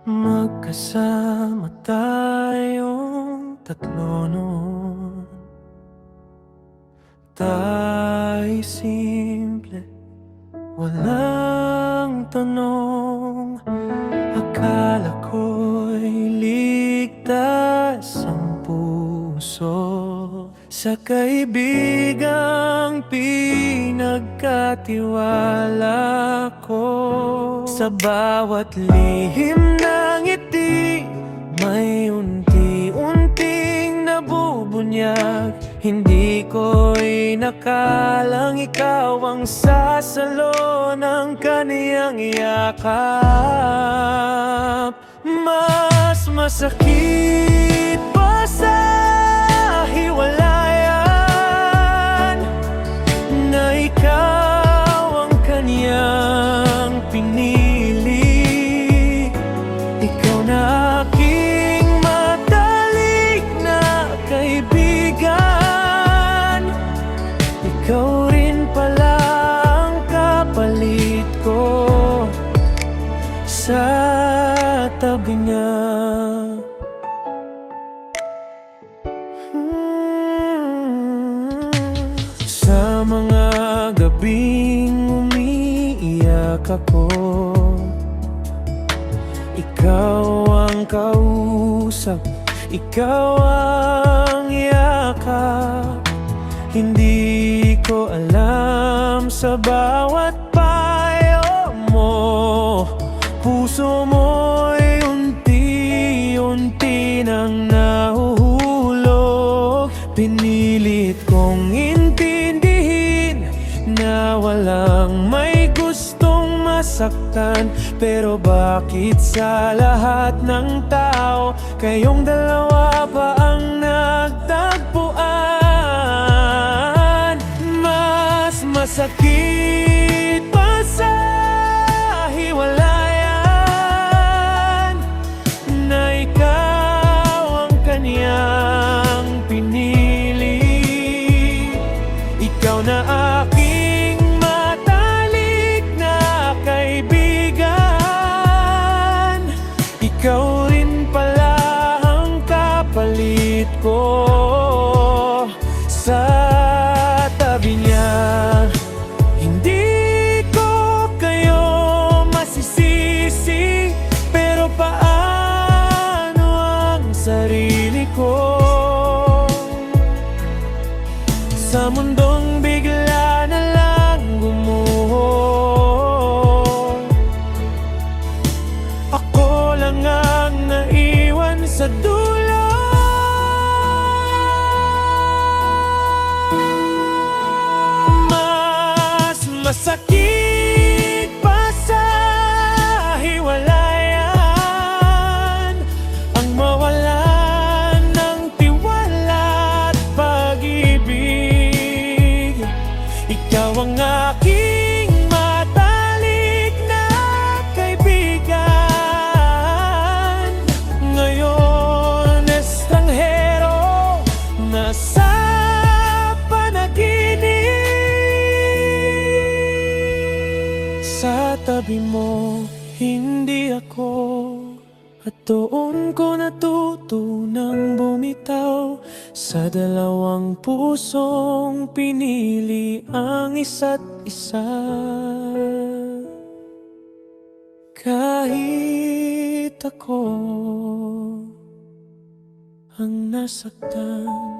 Magkasama tayong tatlo noon. Tayo'y simple, walang tanong. Akala ko'y ligtas ang puso sa kaibigang pinagkatiwala ko. Sa bawat lihim na ngiti, may unti-unting nabubunyag. Hindi ko'y nakalang ikaw ang sasalo ng kaniyang yakap. Mas masakit pa sa hiwalayan na ikaw ang kaniyang pinili. Ikaw na aking matalik na kaibigan. Ikaw rin pala ang kapalit ko sa tabi niya. Sa mga gabing umiiyak ako, ikaw ang kausap, ikaw ang yakap. Hindi ko alam sa bawat payo mo, puso mo'y unti-unti nang nahuhulog. Pinilit kong intindihin na walang may gustong masaktan, pero bakit sa lahat ng tao kayong dalawa pa ang nagtagpuan? Mas masakit pa sa hiwalayan na ikaw ang kaniyang pinili. Ikaw na aking matalik na kaibigan. Ikaw rin pala ang kapalit ko sa tabi niya. Hindi ko kayo masisisi, pero paano ang sarili ko? Sa mundong bigla na lang gumuho, ako lang ang naiwan sa dulo. Mas masakit pa sa hiwalayan ang mawalan ng tiwala at pag-ibig. Ikaw ang aking matalik na kaibigan. Ngayon estranghero na sa panaginip. Sa tabi mo, hindi ako. At doon ko natutunang bumitaw sa dalawang pusong pinili ang isa't isa. Kahit ako ang nasaktan.